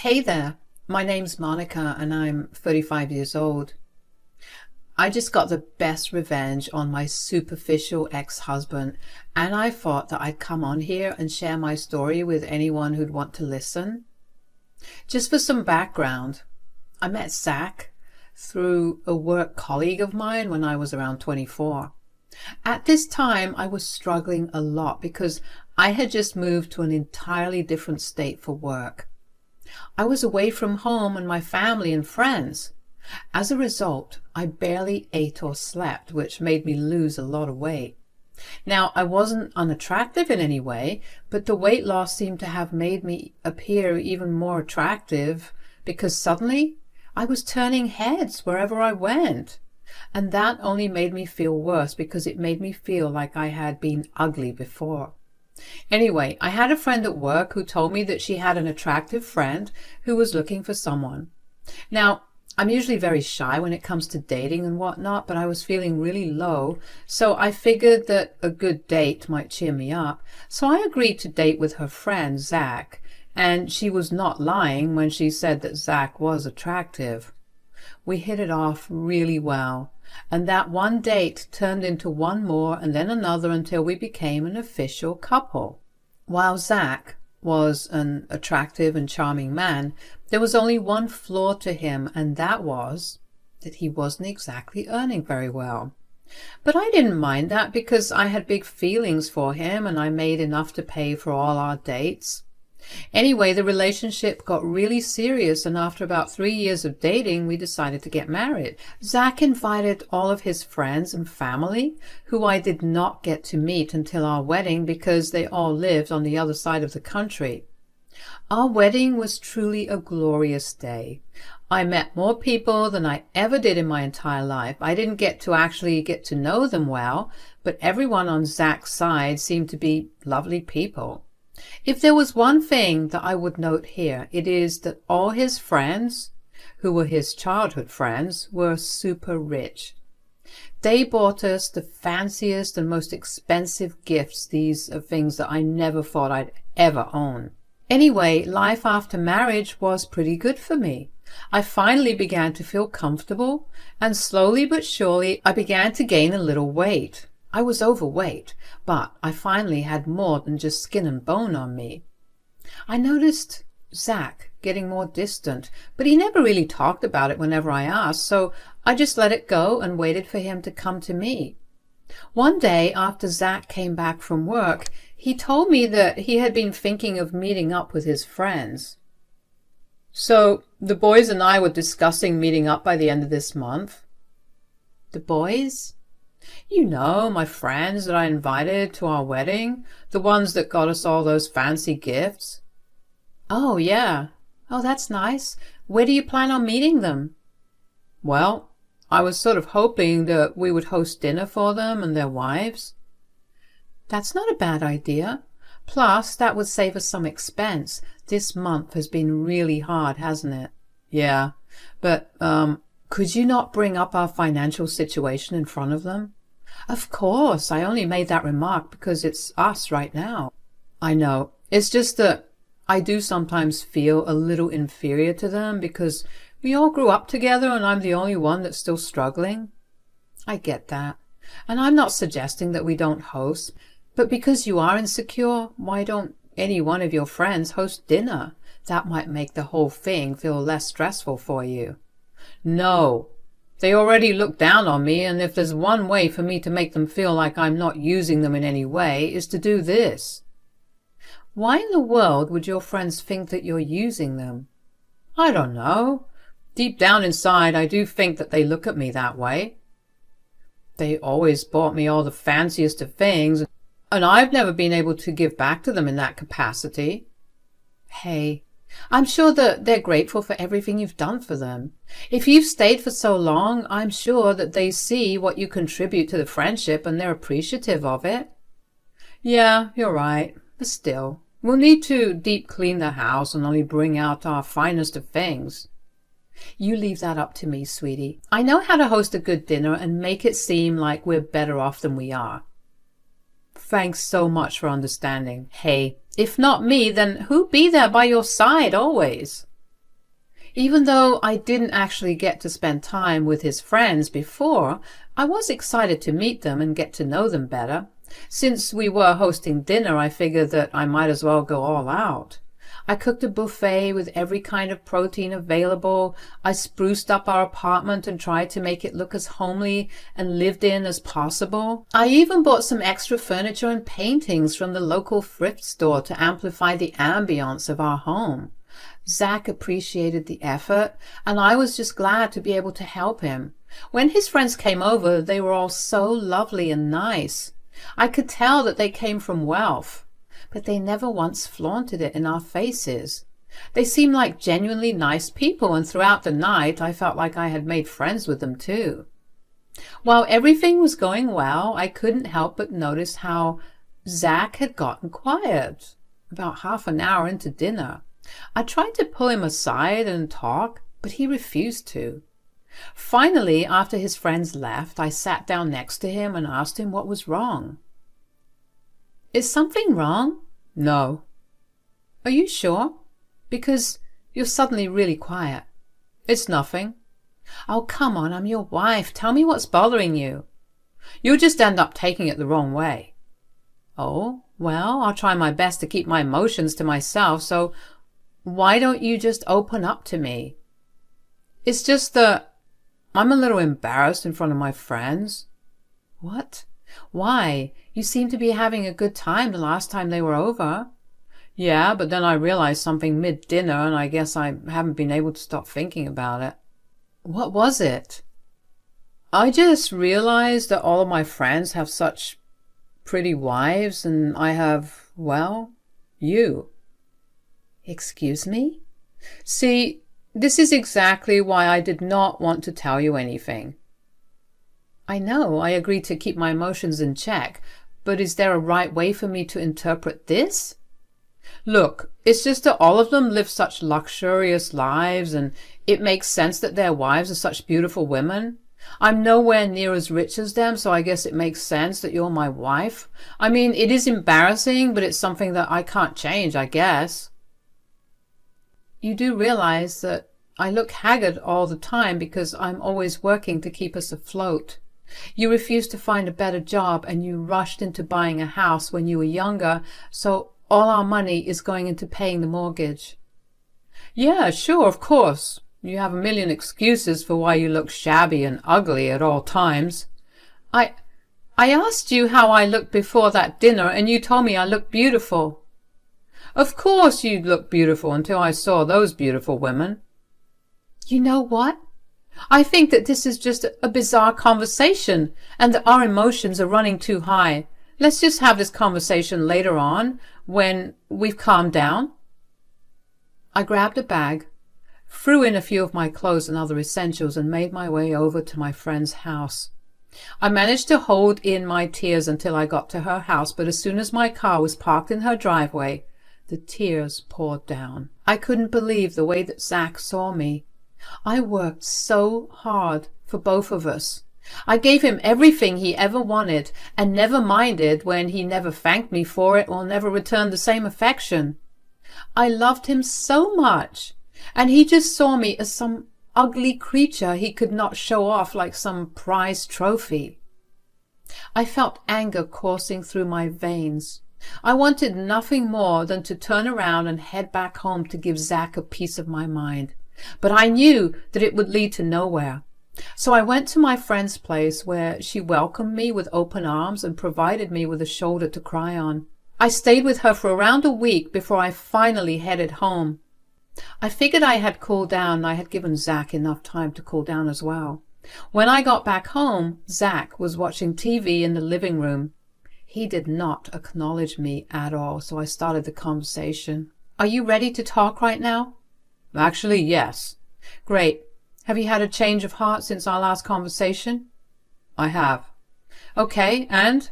Hey there, my name's Monica and I'm 35 years old. I just got the best revenge on my superficial ex-husband, and I thought that I'd come on here and share my story with anyone who'd want to listen. Just for some background, I met Zach through a work colleague of mine when I was around 24. At this time, I was struggling a lot because I had just moved to an entirely different state for work. I was away from home and my family and friends. As a result, I barely ate or slept, which made me lose a lot of weight. Now, I wasn't unattractive in any way, but the weight loss seemed to have made me appear even more attractive because suddenly I was turning heads wherever I went. And that only made me feel worse because it made me feel like I had been ugly before. Anyway, I had a friend at work who told me that she had an attractive friend who was looking for someone. Now, I'm usually very shy when it comes to dating and whatnot, but I was feeling really low, so I figured that a good date might cheer me up. So I agreed to date with her friend, Zach, and she was not lying when she said that Zach was attractive. We hit it off really well, and that one date turned into one more and then another until we became an official couple. While Zach was an attractive and charming man, there was only one flaw to him, and that was that he wasn't exactly earning very well. But I didn't mind that because I had big feelings for him and I made enough to pay for all our dates. Anyway, the relationship got really serious, and after about 3 years of dating, we decided to get married. Zach invited all of his friends and family, who I did not get to meet until our wedding because they all lived on the other side of the country. Our wedding was truly a glorious day. I met more people than I ever did in my entire life. I didn't get to know them well, but everyone on Zach's side seemed to be lovely people. If there was one thing that I would note here, it is that all his friends, who were his childhood friends, were super rich. They bought us the fanciest and most expensive gifts. These are things that I never thought I'd ever own. Anyway, life after marriage was pretty good for me. I finally began to feel comfortable, and slowly but surely I began to gain a little weight. I was overweight, but I finally had more than just skin and bone on me. I noticed Zach getting more distant, but he never really talked about it whenever I asked, so I just let it go and waited for him to come to me. One day after Zach came back from work, he told me that he had been thinking of meeting up with his friends. So the boys and I were discussing meeting up by the end of this month. The boys? You know, my friends that I invited to our wedding, the ones that got us all those fancy gifts. Oh, yeah. Oh, that's nice. Where do you plan on meeting them? Well, I was sort of hoping that we would host dinner for them and their wives. That's not a bad idea. Plus, that would save us some expense. This month has been really hard, hasn't it? Yeah, but, could you not bring up our financial situation in front of them? Of course, I only made that remark because it's us right now. I know. It's just that I do sometimes feel a little inferior to them because we all grew up together and I'm the only one that's still struggling. I get that. And I'm not suggesting that we don't host, but because you are insecure, why don't any one of your friends host dinner? That might make the whole thing feel less stressful for you. No. They already look down on me, and if there's one way for me to make them feel like I'm not using them in any way, is to do this. Why in the world would your friends think that you're using them? I don't know. Deep down inside, I do think that they look at me that way. They always bought me all the fanciest of things, and I've never been able to give back to them in that capacity. Hey, I'm sure that they're grateful for everything you've done for them. If you've stayed for so long, I'm sure that they see what you contribute to the friendship and they're appreciative of it. Yeah, you're right, but still, we'll need to deep clean the house and only bring out our finest of things. You leave that up to me, sweetie. I know how to host a good dinner and make it seem like we're better off than we are. Thanks so much for understanding. Hey, if not me, then who'd be there by your side always? Even though I didn't actually get to spend time with his friends before, I was excited to meet them and get to know them better. Since we were hosting dinner, I figured that I might as well go all out. I cooked a buffet with every kind of protein available. I spruced up our apartment and tried to make it look as homely and lived in as possible. I even bought some extra furniture and paintings from the local thrift store to amplify the ambience of our home. Zach appreciated the effort, and I was just glad to be able to help him. When his friends came over, they were all so lovely and nice. I could tell that they came from wealth, but they never once flaunted it in our faces. They seemed like genuinely nice people, and throughout the night I felt like I had made friends with them too. While everything was going well, I couldn't help but notice how Zach had gotten quiet about half an hour into dinner. I tried to pull him aside and talk, but he refused to. Finally, after his friends left, I sat down next to him and asked him what was wrong. "Is something wrong?" "No." "Are you sure? Because you're suddenly really quiet." "It's nothing." "Oh, come on, I'm your wife. Tell me what's bothering you." "You'll just end up taking it the wrong way." "Oh, well, I'll try my best to keep my emotions to myself, so why don't you just open up to me?" "It's just that I'm a little embarrassed in front of my friends." "What? Why? You seemed to be having a good time the last time they were over." "Yeah, but then I realized something mid-dinner, and I guess I haven't been able to stop thinking about it." "What was it?" "I just realized that all of my friends have such pretty wives, and I have, well, you." "Excuse me?" "See, this is exactly why I did not want to tell you anything." "I know I agreed to keep my emotions in check, but is there a right way for me to interpret this?" "Look, it's just that all of them live such luxurious lives, and it makes sense that their wives are such beautiful women. I'm nowhere near as rich as them, so I guess it makes sense that you're my wife. I mean, it is embarrassing, but it's something that I can't change, I guess." "You do realize that I look haggard all the time because I'm always working to keep us afloat. You refused to find a better job, and you rushed into buying a house when you were younger, so all our money is going into paying the mortgage." "Yeah, sure, of course. You have a million excuses for why you look shabby and ugly at all times." I asked you how I looked before that dinner, and you told me I looked beautiful." "Of course you look beautiful until I saw those beautiful women." "You know what? I think that this is just a bizarre conversation, and that our emotions are running too high. Let's just have this conversation later on, when we've calmed down." I grabbed a bag, threw in a few of my clothes and other essentials, and made my way over to my friend's house. I managed to hold in my tears until I got to her house, but as soon as my car was parked in her driveway, the tears poured down. I couldn't believe the way that Zach saw me. I worked so hard for both of us. I gave him everything he ever wanted, and never minded when he never thanked me for it or never returned the same affection. I loved him so much, and he just saw me as some ugly creature he could not show off like some prized trophy. I felt anger coursing through my veins. I wanted nothing more than to turn around and head back home to give Zach a piece of my mind. But I knew that it would lead to nowhere. So I went to my friend's place, where she welcomed me with open arms and provided me with a shoulder to cry on. I stayed with her for around a week before I finally headed home. I figured I had cooled down, and I had given Zach enough time to cool down as well. When I got back home, Zach was watching TV in the living room. He did not acknowledge me at all, so I started the conversation. "Are you ready to talk right now?" "Actually, yes." "Great. Have you had a change of heart since our last conversation?" "I have." "Okay, and?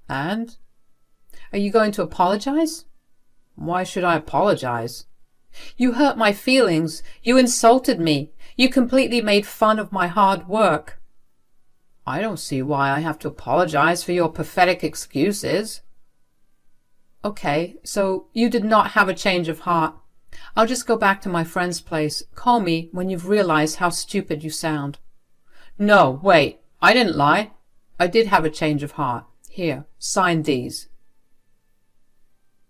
Are you going to apologize?" "Why should I apologize?" "You hurt my feelings. You insulted me. You completely made fun of my hard work." "I don't see why I have to apologize for your pathetic excuses." "Okay, so you did not have a change of heart. I'll just go back to my friend's place. Call me when you've realized how stupid you sound. No, wait, I didn't lie. I did have a change of heart. Here, sign these.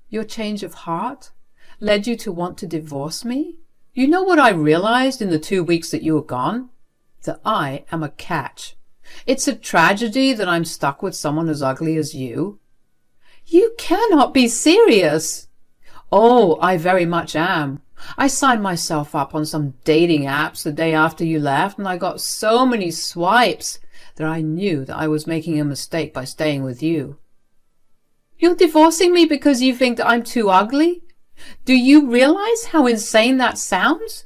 Your change of heart led you to want to divorce me? You know what I realized in the 2 weeks that you were gone? That I am a catch. It's a tragedy that I'm stuck with someone as ugly as you. You cannot be serious. Oh, I very much am. I signed myself up on some dating apps the day after you left, and I got so many swipes that I knew that I was making a mistake by staying with you. You're divorcing me because you think that I'm too ugly? Do you realize how insane that sounds?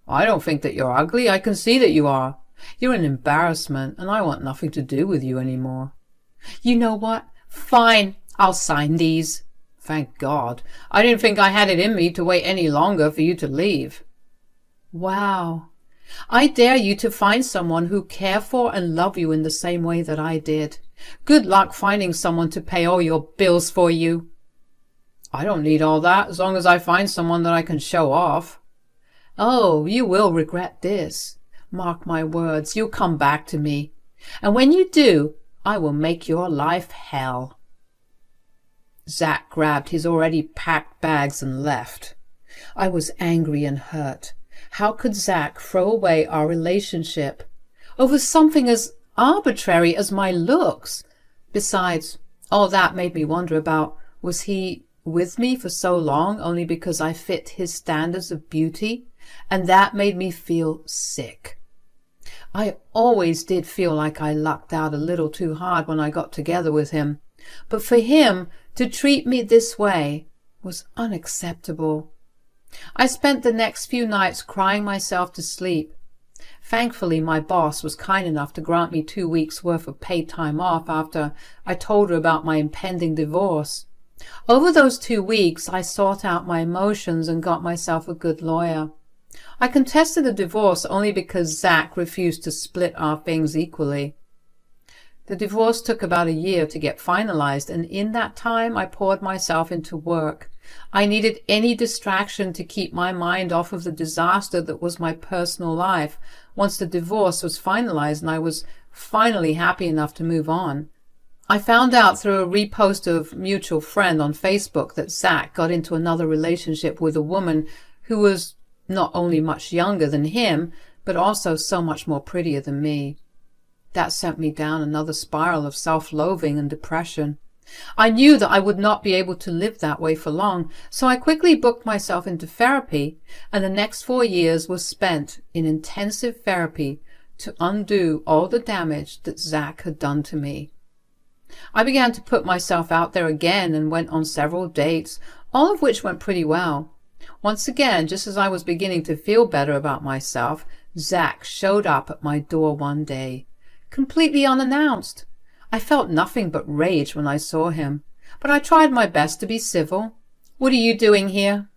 I don't think that you're ugly. I can see that you are. You're an embarrassment, and I want nothing to do with you anymore. You know what? Fine, I'll sign these. Thank God. I didn't think I had it in me to wait any longer for you to leave. Wow. I dare you to find someone who care for and love you in the same way that I did. Good luck finding someone to pay all your bills for you. I don't need all that as long as I find someone that I can show off. Oh, you will regret this. Mark my words, you'll come back to me. And when you do, I will make your life hell. Zach grabbed his already packed bags and left. I was angry and hurt. How could Zach throw away our relationship over something as arbitrary as my looks? Besides, all that made me wonder about, was he with me for so long only because I fit his standards of beauty? And that made me feel sick. I always did feel like I lucked out a little too hard when I got together with him. But for him to treat me this way was unacceptable. I spent the next few nights crying myself to sleep. Thankfully, my boss was kind enough to grant me 2 weeks' worth of paid time off after I told her about my impending divorce. Over those 2 weeks, I sought out my emotions and got myself a good lawyer. I contested the divorce only because Zach refused to split our things equally. The divorce took about a year to get finalized, and in that time I poured myself into work. I needed any distraction to keep my mind off of the disaster that was my personal life. Once the divorce was finalized and I was finally happy enough to move on, I found out through a repost of a mutual friend on Facebook that Zach got into another relationship with a woman who was not only much younger than him, but also so much more prettier than me. That sent me down another spiral of self-loathing and depression. I knew that I would not be able to live that way for long, so I quickly booked myself into therapy, and the next 4 years was spent in intensive therapy to undo all the damage that Zach had done to me. I began to put myself out there again and went on several dates, all of which went pretty well. Once again, just as I was beginning to feel better about myself, Zach showed up at my door one day, completely unannounced. I felt nothing but rage when I saw him, but I tried my best to be civil. What are you doing here?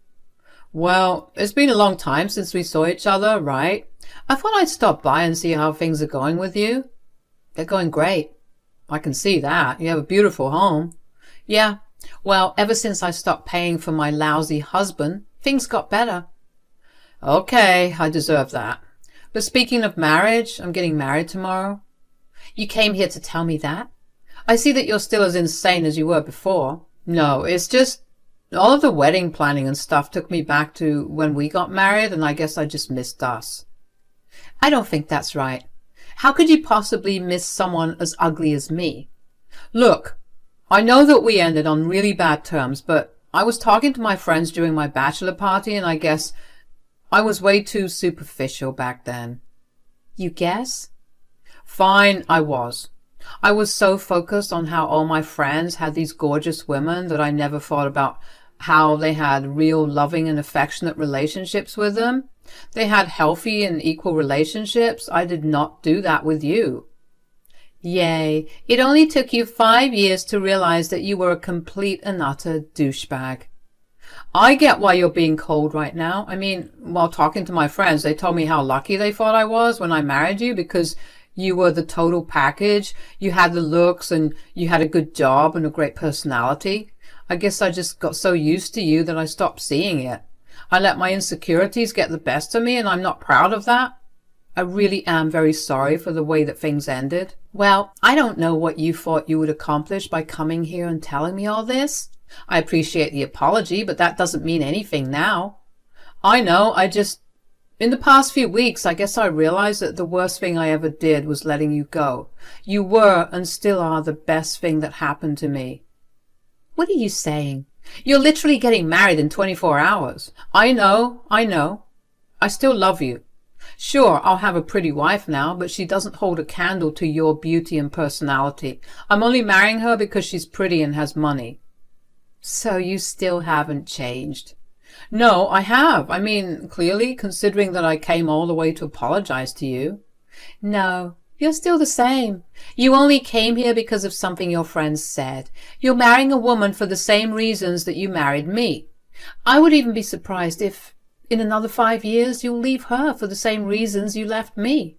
Well, it's been a long time since we saw each other, right? I thought I'd stop by and see how things are going with you. They're going great. I can see that. You have a beautiful home. Yeah, well, ever since I stopped paying for my lousy husband, things got better. Okay, I deserve that. But speaking of marriage, I'm getting married tomorrow. You came here to tell me that? I see that you're still as insane as you were before. No, it's just all of the wedding planning and stuff took me back to when we got married, and I guess I just missed us. I don't think that's right. How could you possibly miss someone as ugly as me? Look, I know that we ended on really bad terms, but I was talking to my friends during my bachelor party, and I guess I was way too superficial back then. You guess? Fine, I was. I was so focused on how all my friends had these gorgeous women that I never thought about how they had real loving and affectionate relationships with them. They had healthy and equal relationships. I did not do that with you. Yay, it only took you 5 years to realize that you were a complete and utter douchebag. I get why you're being cold right now. I mean, while talking to my friends, they told me how lucky they thought I was when I married you because you were the total package. You had the looks and you had a good job and a great personality. I guess I just got so used to you that I stopped seeing it. I let my insecurities get the best of me, and I'm not proud of that. I really am very sorry for the way that things ended. Well, I don't know what you thought you would accomplish by coming here and telling me all this. I appreciate the apology, but that doesn't mean anything now. I know, in the past few weeks, I guess I realized that the worst thing I ever did was letting you go. You were and still are the best thing that happened to me. What are you saying? You're literally getting married in 24 hours. I know. I still love you. Sure, I'll have a pretty wife now, but she doesn't hold a candle to your beauty and personality. I'm only marrying her because she's pretty and has money. So you still haven't changed? No, I have. I mean, clearly, considering that I came all the way to apologize to you. No, you're still the same. You only came here because of something your friends said. You're marrying a woman for the same reasons that you married me. I would even be surprised if, in another 5 years, you'll leave her for the same reasons you left me.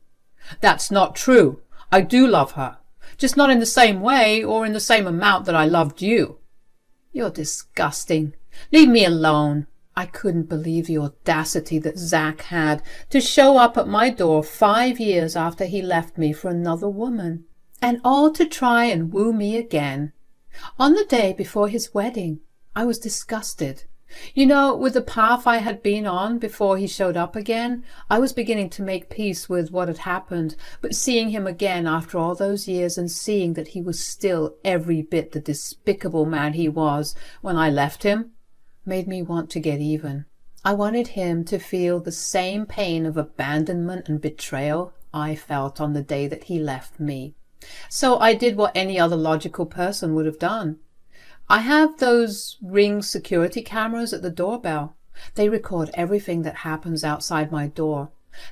That's not true. I do love her. Just not in the same way or in the same amount that I loved you. You're disgusting. Leave me alone. I couldn't believe the audacity that Zach had to show up at my door 5 years after he left me for another woman, and all to try and woo me again. On the day before his wedding, I was disgusted. You know, with the path I had been on before he showed up again, I was beginning to make peace with what had happened, but seeing him again after all those years and seeing that he was still every bit the despicable man he was when I left him, made me want to get even. I wanted him to feel the same pain of abandonment and betrayal I felt on the day that he left me. So I did what any other logical person would have done. I have those Ring security cameras at the doorbell. They record everything that happens outside my door.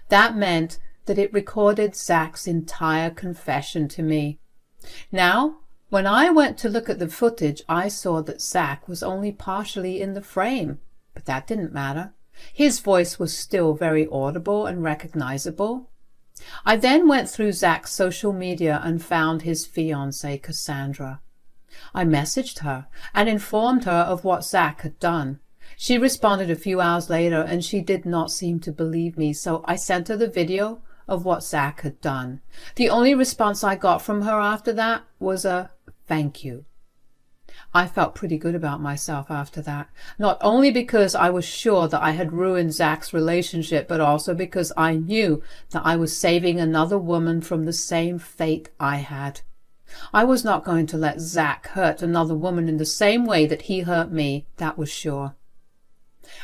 That meant that it recorded Zach's entire confession to me. Now, when I went to look at the footage, I saw that Zach was only partially in the frame, but that didn't matter. His voice was still very audible and recognizable. I then went through Zach's social media and found his fiancée, Cassandra. I messaged her and informed her of what Zach had done. She responded a few hours later, and she did not seem to believe me, so I sent her the video of what Zach had done. The only response I got from her after that was a thank you. I felt pretty good about myself after that, not only because I was sure that I had ruined Zach's relationship, but also because I knew that I was saving another woman from the same fate I had. I was not going to let Zach hurt another woman in the same way that he hurt me, that was sure.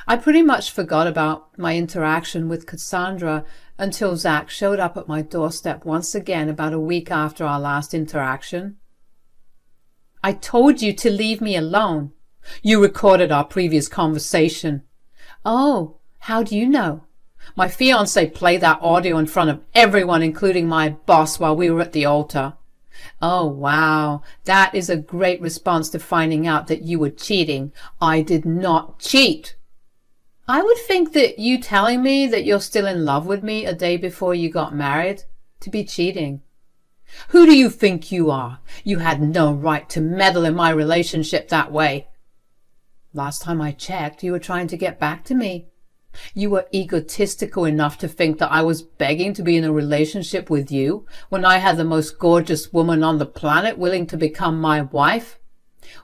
I pretty much forgot about my interaction with Cassandra until Zach showed up at my doorstep once again about a week after our last interaction. I told you to leave me alone. You recorded our previous conversation. Oh, how do you know? My fiancé played that audio in front of everyone, including my boss, while we were at the altar. Oh, wow. That is a great response to finding out that you were cheating. I did not cheat. I would think that you telling me that you're still in love with me a day before you got married to be cheating. Who do you think you are? You had no right to meddle in my relationship that way. Last time I checked, you were trying to get back to me. You were egotistical enough to think that I was begging to be in a relationship with you when I had the most gorgeous woman on the planet willing to become my wife.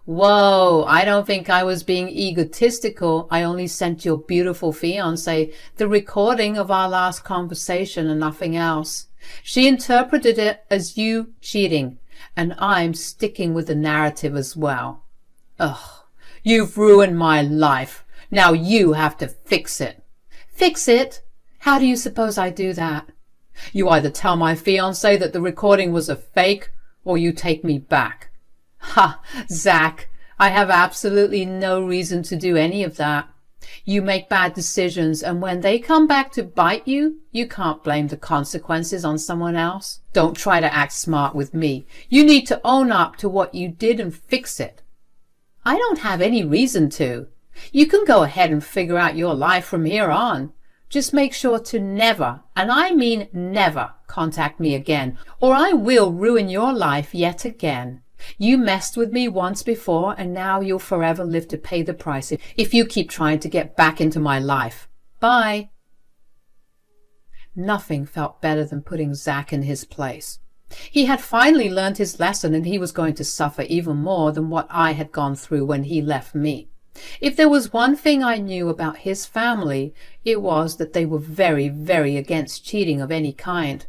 Whoa, I don't think I was being egotistical. I only sent your beautiful fiancé the recording of our last conversation and nothing else. She interpreted it as you cheating, and I'm sticking with the narrative as well. Ugh, you've ruined my life. Now you have to fix it. Fix it? How do you suppose I do that? You either tell my fiancé that the recording was a fake, or you take me back. Ha, Zach, I have absolutely no reason to do any of that. You make bad decisions, and when they come back to bite you, you can't blame the consequences on someone else. Don't try to act smart with me. You need to own up to what you did and fix it. I don't have any reason to. You can go ahead and figure out your life from here on. Just make sure to never, and I mean never, contact me again, or I will ruin your life yet again. You messed with me once before, and now you'll forever live to pay the price if you keep trying to get back into my life. Bye. Nothing felt better than putting Zach in his place. He had finally learned his lesson, and he was going to suffer even more than what I had gone through when he left me. If there was one thing I knew about his family, it was that they were very, very against cheating of any kind.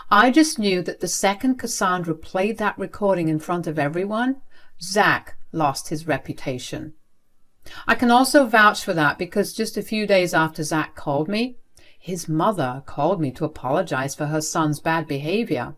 I just knew that the second Cassandra played that recording in front of everyone, Zach lost his reputation. I can also vouch for that because just a few days after Zach called me, his mother called me to apologize for her son's bad behavior.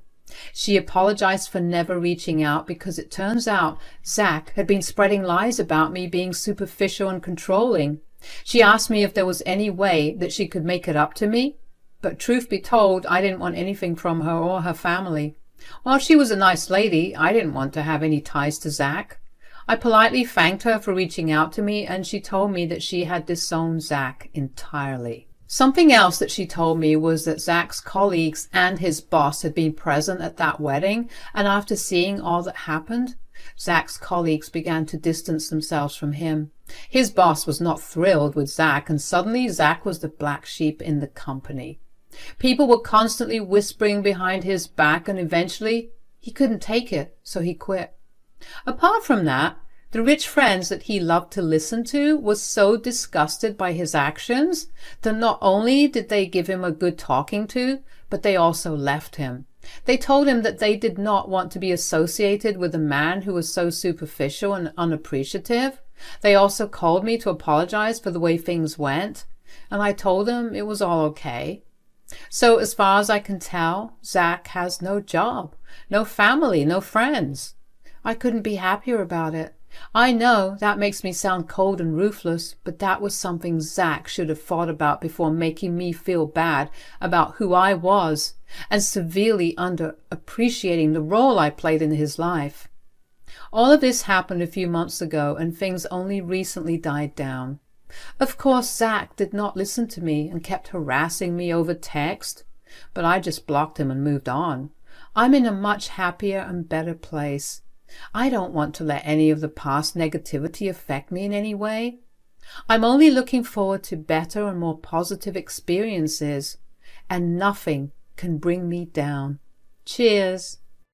She apologized for never reaching out because it turns out Zach had been spreading lies about me being superficial and controlling. She asked me if there was any way that she could make it up to me, but truth be told, I didn't want anything from her or her family. While she was a nice lady, I didn't want to have any ties to Zach. I politely thanked her for reaching out to me, and she told me that she had disowned Zach entirely. Something else that she told me was that Zach's colleagues and his boss had been present at that wedding, and after seeing all that happened, Zach's colleagues began to distance themselves from him. His boss was not thrilled with Zach, and suddenly Zach was the black sheep in the company. People were constantly whispering behind his back, and eventually he couldn't take it, so he quit. Apart from that, the rich friends that he loved to listen to were so disgusted by his actions that not only did they give him a good talking to, but they also left him. They told him that they did not want to be associated with a man who was so superficial and unappreciative. They also called me to apologize for the way things went, and I told them it was all okay. So as far as I can tell, Zach has no job, no family, no friends. I couldn't be happier about it. I know that makes me sound cold and ruthless, but that was something Zach should have thought about before making me feel bad about who I was and severely underappreciating the role I played in his life. All of this happened a few months ago, and things only recently died down. Of course, Zach did not listen to me and kept harassing me over text, but I just blocked him and moved on. I'm in a much happier and better place. I don't want to let any of the past negativity affect me in any way. I'm only looking forward to better and more positive experiences, and nothing can bring me down. Cheers!